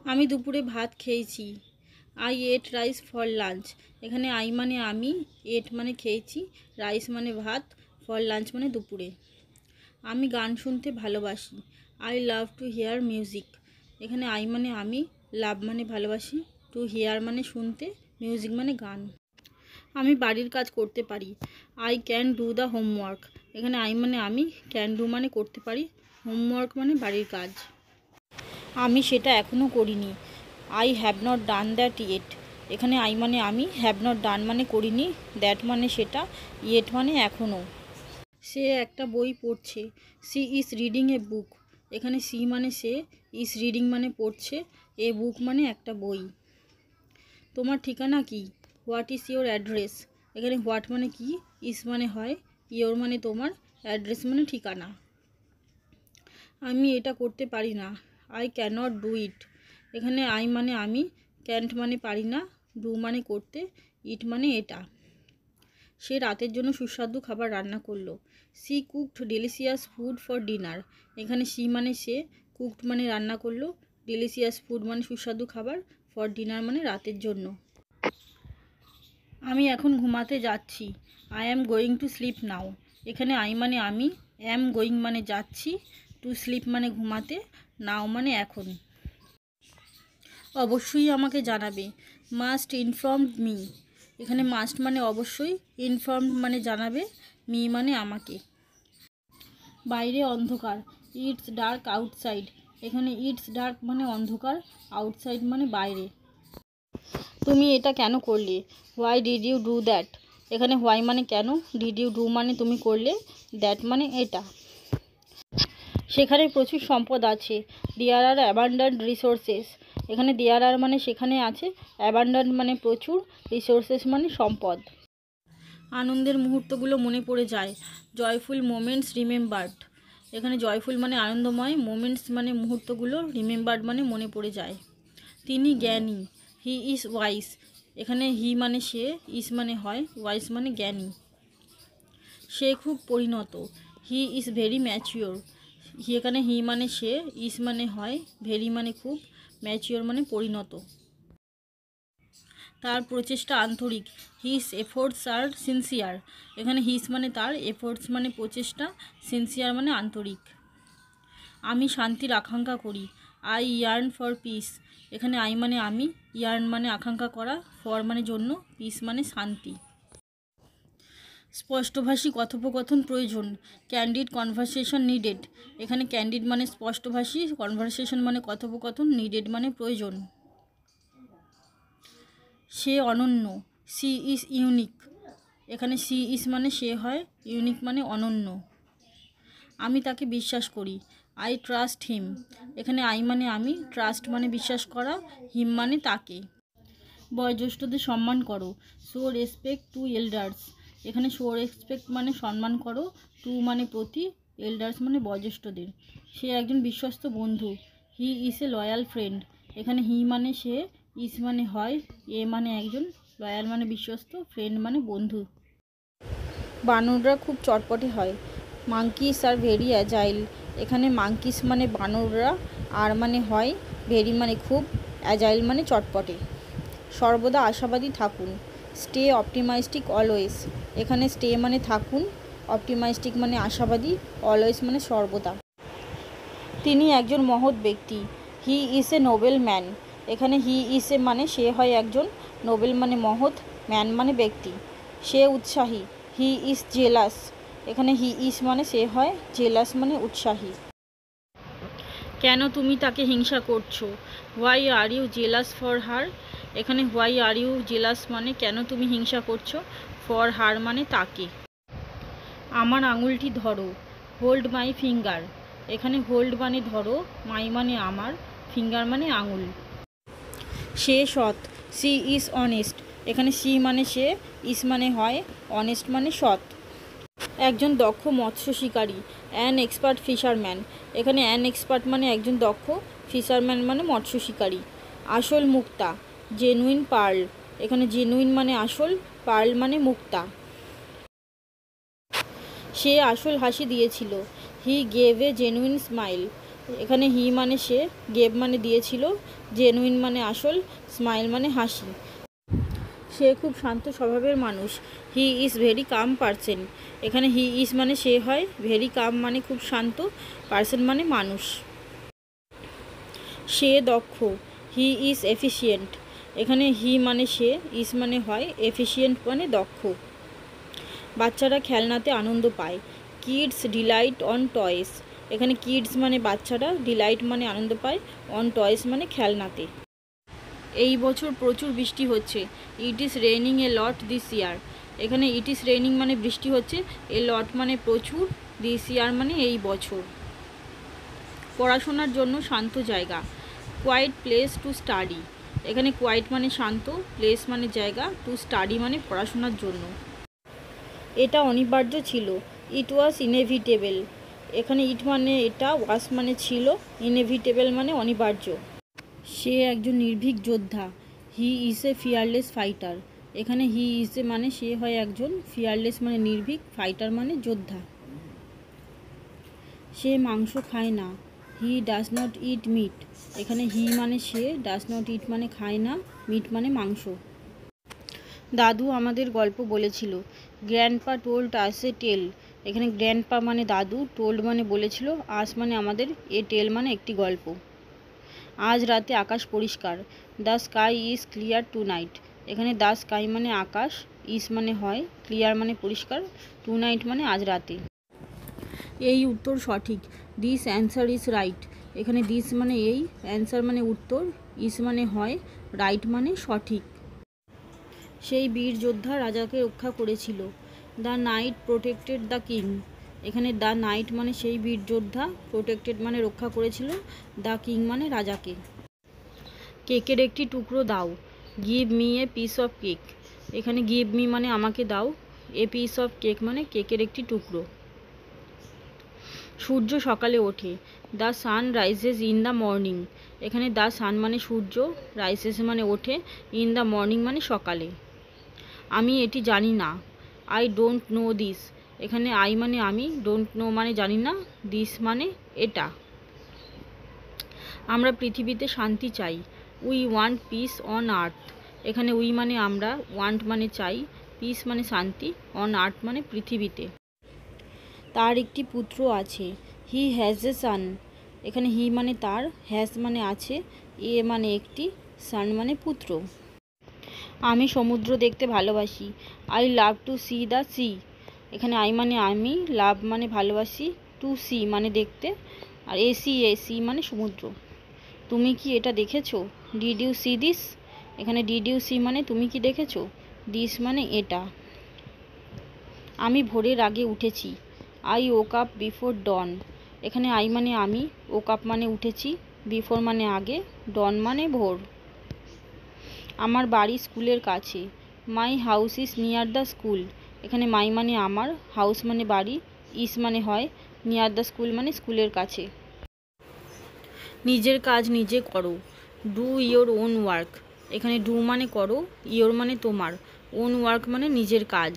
আমি দুপুরে ভাত খেয়েছি। I ate rice for lunch. এখানে আই মানে আমি, এট মানে খেয়েছি, রাইস মানে ভাত, ফর লাঞ্চ মানে দুপুরে। আমি গান শুনতে ভালোবাসি। I love to here music. এখানে আই মানে আমি, লাভ মানে ভালোবাসি, টু হিয়ার মানে শুনতে, মিউজিক মানে গান। আমি বাড়ির কাজ করতে পারি। I can do the homework. এখানে আই মানে আমি, ক্যান ডু মানে করতে পারি, হোমওয়ার্ক মানে বাড়ির কাজ। আমি সেটা এখনও করিনি। I have not done that yet. এখানে আই মানে আমি, হ্যাভ নট ডান মানে করিনি, দ্যাট মানে সেটা, ইয়েট মানে এখনও। সে একটা বই পড়ছে। সি ইজ রিডিং এ বুক। এখানে সি মানে সে, ইজ রিডিং মানে পড়ছে, এ বুক মানে একটা বই। তোমার ঠিকানা কি? What is your address. এখানে হোয়াট মানে কি, ইজ মানে হয়, ইয়োর মানে তোমার, অ্যাড্রেস মানে ঠিকানা। আমি এটা করতে পারি না। I can't do it. এখানে আই মানে আমি, ক্যান্ট মানে পারি না, ডু মানে করতে, ইট মানে এটা। সে রাতের জন্য সুস্বাদু খাবার রান্না করলো। She cooked delicious food for dinner. এখানে সি মানে সে, কুকড মানে রান্না করলো, ডেলিশিয়াস ফুড মানে সুস্বাদু খাবার, ফর ডিনার মানে রাতের জন্য। আমি এখন ঘুমাতে যাচ্ছি। I am going to sleep now. এখানে আই মানে আমি, অ্যাম গোয়িং মানে যাচ্ছি, টু স্লিপ মানে ঘুমাতে, নাও মানে এখন। অবশ্যই আমাকে জানাবে। Must informed me. এখানে মাস্ট মানে অবশ্যই, ইনফর্মড মানে জানাবে, মি মানে আমাকে। বাইরে অন্ধকার। It's dark outside. এখানে ইটস ডার্ক মানে অন্ধকার, আউটসাইড মানে বাইরে। তুমি এটা কেন করলে? Why did you do that. এখানে হোয়াই মানে কেন, ডিড ইউ ডু মানে তুমি করলে, দ্যাট মানে এটা। সেখানে প্রচুর সম্পদ আছে। দেয়ার আর অ্যাবান্ডেন্ট রিসোর্সেস। এখানে দেয়ার আর মানে সেখানে আছে, অ্যাবান্ডেন্ট মানে প্রচুর, রিসোর্সেস মানে সম্পদ। আনন্দের মুহূর্তগুলো মনে পড়ে যায়। Joyful moments remembered. এখানে জয়ফুল মানে আনন্দময়, মোমেন্টস মানে মুহূর্তগুলো, রিমেম্বার্ড মানে মনে পড়ে যায়। তিনি জ্ঞানী। He is wise. এখানে হি মানে সে, ইজ মানে হয়, ওয়াইস মানে জ্ঞানী। সে খুব পরিণত। He is very mature. এখানে হি মানে সে, ইজ মানে হয়, ভেরি মানে খুব, ম্যাচিওর মানে পরিণত। তার প্রচেষ্টা আন্তরিক। হিজ এফোর্টস আর সিনসিয়ার। এখানে হিজ মানে তার, এফোর্টস মানে প্রচেষ্টা, সিনসিয়ার মানে আন্তরিক। আমি শান্তির আকাঙ্ক্ষা করি। I yarn for piece. এখানে আই মানে আমি, ইয়ার্ন মানে আকাঙ্ক্ষা করা, ফর মানে জন্য, পিস মানে শান্তি। স্পষ্টভাষী কথোপকথন প্রয়োজন। Candid conversation needed. এখানে ক্যান্ডিড মানে স্পষ্টভাষী, কনভারসেশন মানে কথোপকথন, নিডেড মানে প্রয়োজন। সে অনন্য। She is unique. এখানে সি ইজ মানে সে হয়, ইউনিক মানে অনন্য। আমি তাকে বিশ্বাস করি। I trust him. এখানে আই মানে আমি, ট্রাস্ট মানে বিশ্বাস করা, হিম মানে তাকে। বয়োজ্যেষ্ঠদের সম্মান করো। Show respect to elders. এখানে শো রেসপেক্ট মানে সম্মান করো, টু মানে প্রতি, এল্ডার্স মানে বয়োজ্যেষ্ঠদের। সে একজন বিশ্বস্ত বন্ধু। He is a loyal friend. এখানে হি মানে সে, ইজ মানে হয়, এ মানে একজন, লয়াল মানে বিশ্বস্ত, ফ্রেন্ড মানে বন্ধু। বানররা খুব চটপটে হয়। Monkeys are very agile. এখানে মাঙ্কিস মানে বানররা, আর মানে হয়, ভেরি মানে খুব, অ্যাজাইল মানে চটপটে। সর্বদা আশাবাদী থাকুন। Stay optimistic always. এখানে স্টে মানে থাকুন, অপটিমাইস্টিক মানে আশাবাদী, অলওয়েজ মানে সর্বদা। তিনি একজন মহৎ ব্যক্তি। He is a Nobel man. এখানে হি ইজ এ মানে সে হয় একজন, নোবেল মানে মহৎ, ম্যান মানে ব্যক্তি। সে উৎসাহী। He is jealous. এখানে হি ইজ মানে সে হয়, জেলাস মানে উৎসাহী। কেন তুমি তাকে হিংসা করছো? Why are you jealous for her. এখানে হোয়াই আর ইউ জেলাস মানে কেন তুমি হিংসা করছো, ফর হার মানে তাকে। আমার আঙুলটি ধরো। Hold my finger. এখানে হোল্ড মানে ধরো, মাই মানে আমার, ফিঙ্গার মানে আঙুল। সে সৎ। She is honest. এখানে সি মানে সে, ইজ মানে হয়, অনেস্ট মানে সৎ। একজন দক্ষ মৎস্য শিকারী। An expert fisherman. এখানে অ্যান এক্সপার্ট মানে একজন দক্ষ, ফিশারম্যান মানে মৎস্য শিকারী। আসল মুক্তা। Genuine pearl. এখানে জেনুইন মানে আসল, পার্ল মানে মুক্তা। সে আসল হাসি দিয়েছিল। He gave a genuine smile. এখানে হি মানে সে, গেভ মানে দিয়েছিল, জেনুইন মানে আসল, স্মাইল মানে হাসি। সে খুব শান্ত স্বভাবের মানুষ। He is very calm person. এখানে হি ইজ মানে সে হয়, ভেরি কাম মানে খুব শান্ত, পারসন মানে মানুষ। সে দক্ষ। He is efficient. এখানে হি মানে সে, ইজ মানে হয়, এফিশিয়েন্ট মানে দক্ষ। বাচ্চারা খেলনাতে আনন্দ পায়। Kids delight on toys. এখানে কিডস মানে বাচ্চারা, ডিলাইট মানে আনন্দ পায়, অন টয়েস মানে খেলনাতে। এই বছর প্রচুর বৃষ্টি হচ্ছে। It is raining A lot this ইয়ার। এখানে ইট ইজ রেইনিং মানে বৃষ্টি হচ্ছে, এ লট মানে প্রচুর, দিস ইয়ার মানে এই বছর। পড়াশোনার জন্য শান্ত জায়গা। Quiet place to study. এখানে কোয়াইট মানে শান্ত, প্লেস মানে জায়গা, টু স্টাডি মানে পড়াশোনার জন্য। এটা অনিবার্য ছিল। ইট ওয়াজ ইনএভিটেবল। এখানে ইট মানে এটা, ওয়াজ মানে ছিল, ইনএভিটেবল মানে অনিবার্য। সে একজন নির্ভীক যোদ্ধা। He is a fearless fighter. এখানে হি ইজ এ মানে সে হয় একজন, ফিয়ারলেস মানে নির্ভীক, ফাইটার মানে যোদ্ধা। সে মাংস খায় না। He does not it meet. এখানে হি মানে সে, ডাজ নট ইট মানে খায় না, মিট মানে মাংস। দাদু আমাদের গল্প বলেছিল। গ্র্যান্ডপা টোল্ড আস এ টেল। এখানে গ্র্যান্ডপা মানে দাদু, টোল্ড মানে বলেছিল, আস মানে আমাদের, এ টেল মানে একটি গল্প। আজ রাতে আকাশ পরিষ্কার। The sky is clear tonight. এখানে দ্য স্কাই মানে আকাশ, ইজ মানে হয়, ক্লিয়ার মানে পরিষ্কার, টু নাইট মানে আজ রাতে। এই উত্তর সঠিক। This answer is right. এখানে দিস মানে এই, অ্যান্সার মানে উত্তর, ইজ মানে হয়, রাইট মানে সঠিক। সেই বীর যোদ্ধা রাজাকে রক্ষা করেছিল। The night protected the king. এখানে দ্য নাইট মানে সেই বীর যোদ্ধা, প্রোটেক্টেড মানে রক্ষা করেছিল, দ্য কিং মানে রাজাকে। কেকের একটি টুকরো দাও। Give me a piece of cake. এখানে গিভ মি মানে আমাকে দাও, এ পিস অফ কেক মানে কেকের একটি টুকরো। সূর্য সকালে ওঠে। The sun rises in the morning. এখানে দ্য সান মানে সূর্য, রাইজেস মানে ওঠে, ইন দ্য মর্নিং মানে সকালে। আমি এটি জানি না। I don't know this. এখানে আই মানে আমি, ডোন্ট নো মানে জানি না, দিস মানে এটা। আমরা পৃথিবীতে শান্তি চাই। We want piece on earth. এখানে উই মানে আমরা, ওয়ান্ট মানে চাই, পিস মানে শান্তি, অন আর্থ মানে পৃথিবীতে। তার একটি পুত্র আছে। হি হ্যাজ এ সান। এখানে হি মানে তার, হ্যাজ মানে আছে, এ মানে একটি, সান মানে পুত্র। আমি সমুদ্র দেখতে ভালোবাসি। I love to C the sea. এখানে আই মানে আমি, লাভ মানে ভালোবাসি, টু সি মানে দেখতে, আর এসি মানে সমুদ্র। তুমি কি এটা দেখেছো? Did you see this. এখানে ডিড ইউ সি মানে তুমি কি দেখেছো, দিস মানে এটা। আমি ভোরের আগে উঠেছি। আই ওক আপ বিফোর ডন। এখানে আই মানে আমি, ওক আপ মানে উঠেছি, বিফোর মানে আগে, ডন মানে ভোর। আমার বাড়ি স্কুলের কাছে। My house is near the school. এখানে মাই মানে আমার, হাউস মানে বাড়ি, ইজ মানে হয়, নিয়ার দ্য স্কুল মানে স্কুলের কাছে। নিজের কাজ নিজে করো। Do your own work. এখানে ডু মানে করো, ইয়োর মানে তোমার, ওন ওয়ার্ক মানে নিজের কাজ।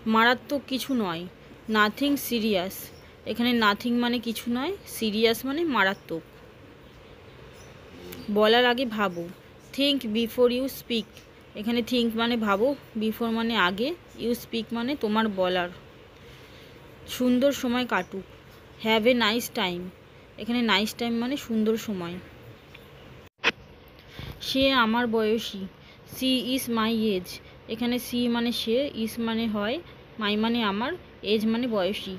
মারাত্মক কিছু নয়। Nothing serious. এখানে নাথিং মানে কিছু নয়, সিরিয়াস মানে মারাত্মক। বলার আগে ভাবো। Think before you speak. এখানে থিঙ্ক মানে ভাবো, বিফোর মানে আগে, ইউ স্পিক মানে তোমার বলার। সুন্দর সময় কাটুক। Have a nice time. এখানে নাইস টাইম মানে সুন্দর সময়। সে আমার বয়সী। She is my age. এখানে সি মানে সে, ইজ মানে হয়, মাই মানে আমার, এজ মানে বয়সী।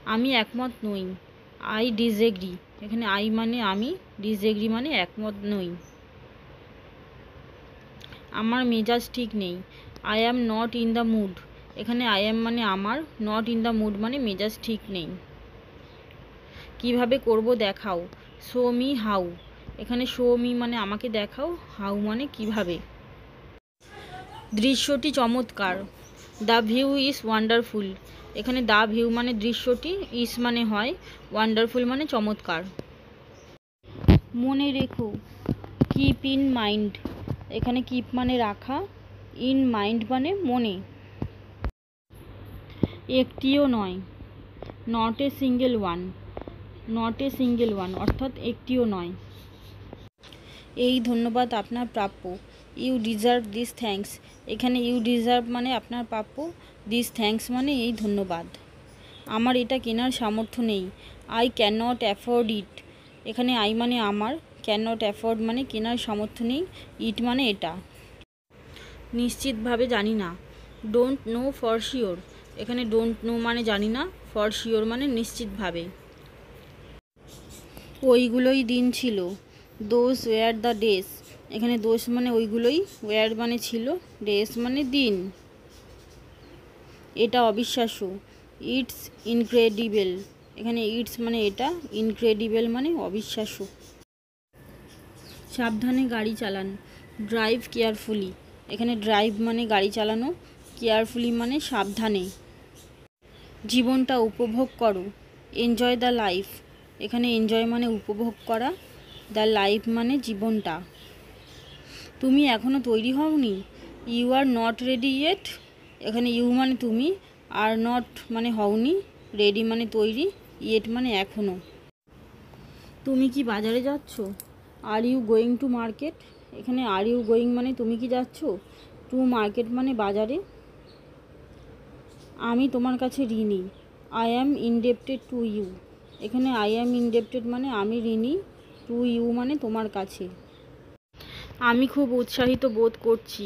আমি একমত নই। I disagree. এখানে আই মানে আমি, ডিসএগ্রি মানে একমত নই। আমার মেজাজ ঠিক নেই। I am not in the mood. এখানে আই অ্যাম মানে আমার, নট ইন দ্য মুড মানে মেজাজ ঠিক নেই। কিভাবে করব দেখাও। Show me how. এখানে শো মি মানে আমাকে দেখাও, হাউ মানে কিভাবে। দৃশ্যটি চমৎকার। The view is wonderful. এখানে দ্য ভিউ মানে দৃশ্যটি, ইজ মানে হয়, ওয়ান্ডারফুল মানে চমৎকার। মনে রেখো। Keep in mind. এখানে কিপ মানে রাখা, ইন মাইন্ড মানে মনে। একটিও নয়। Not a single one. Not a single one, অর্থাৎ একটিও নয়। এই ধন্যবাদ আপনার প্রাপ্য। ইউ ডিজার্ভ দিস থ্যাঙ্কস, এখানে ইউ ডিজার্ভ মানে আপনার প্রাপ্য, দিস থ্যাঙ্কস মানে এই ধন্যবাদ। আমার এটা কেনার সামর্থ্য নেই। I can not afford it, এখানে আই মানে আমার, ক্যান নট অ্যাফোর্ড মানে কেনার সামর্থ্য নেই, ইট মানে এটা। নিশ্চিতভাবে জানি না। ডোন্ট নো ফর শিওর, এখানে ডোন্ট নো মানে জানি না, ফর শিওর মানে নিশ্চিতভাবে। ওইগুলোই দিন ছিল। দোজ ওয়্যার দ্য ডেস, এখানে দোষ মানে ওইগুলোই, ওয়্যার মানে ছিল, ডেস মানে দিন। এটা অবিশ্বাস্য। ইটস ইনক্রেডিবল, এখানে ইটস মানে এটা, ইনক্রেডিবল মানে অবিশ্বাস্য। সাবধানে গাড়ি চালান। ড্রাইভ কেয়ারফুলি, এখানে ড্রাইভ মানে গাড়ি চালানো, কেয়ারফুলি মানে সাবধানে। জীবনটা উপভোগ করো। এনজয় দ্য লাইফ, এখানে এনজয় মানে উপভোগ করা, দ্য লাইফ মানে জীবনটা। তুমি এখনও তৈরি হওনি। You are not ready yet, এখানে ইউ মানে তুমি, আর নট মানে হওনি, রেডি মানে তৈরি, ইয়েট মানে এখনও। তুমি কি বাজারে যাচ্ছ? Are you going to market, এখানে আর ইউ গোয়িং মানে তুমি কি যাচ্ছ, টু মার্কেট মানে বাজারে। আমি তোমার কাছে ঋণী। I am indebted to you, এখানে আই অ্যাম ইনডেপ্টেড মানে আমি ঋণী, টু ইউ মানে তোমার কাছে। আমি খুব উৎসাহিত বোধ করছি।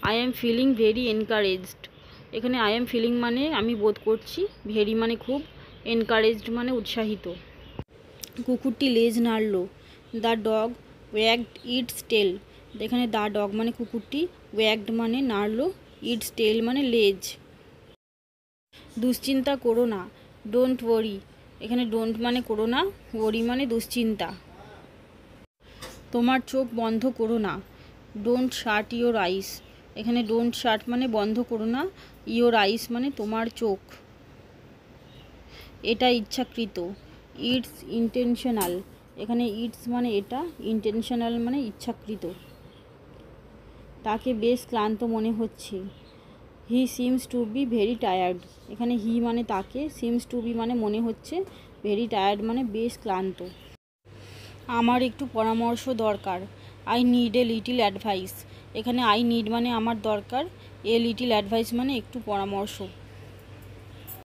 I am feeling very encouraged, এখানে আই অ্যাম ফিলিং মানে আমি বোধ করছি, ভেরি মানে খুব, এনকারেজড মানে উৎসাহিত। কুকুরটি লেজ নাড়ল। দ্য ডগ ওয়াগড ইটস টেল, এখানে দ্য ডগ মানে কুকুরটি, ওয়াগড মানে নাড়ল, ইটস টেল মানে লেজ। দুশ্চিন্তা করো না। ডোন্ট ওয়ারি, এখানে ডোন্ট মানে করো না, ওয়ারি মানে দুশ্চিন্তা। তোমার চোখ বন্ধ করো না। ডোন্ট শাট ইয়োর আইস, এখানে ডোন্ট শাট মানে বন্ধ করো না, ইয়োর আইস মানে তোমার চোখ। এটা ইচ্ছাকৃত। ইটস ইন্টেনশনাল, এখানে ইটস মানে এটা, ইন্টেনশনাল মানে ইচ্ছাকৃত। তাকে বেশ ক্লান্ত মনে হচ্ছে। He seems to be very tired, এখানে হি মানে তাকে, সিমস টু বি মানে মনে হচ্ছে, ভেরি টায়ার্ড মানে বেশ ক্লান্ত। আমার একটু পরামর্শ দরকার। I need a little advice, এখানে আই নিড মানে আমার দরকার, এ লিটিল অ্যাডভাইস মানে একটু পরামর্শ।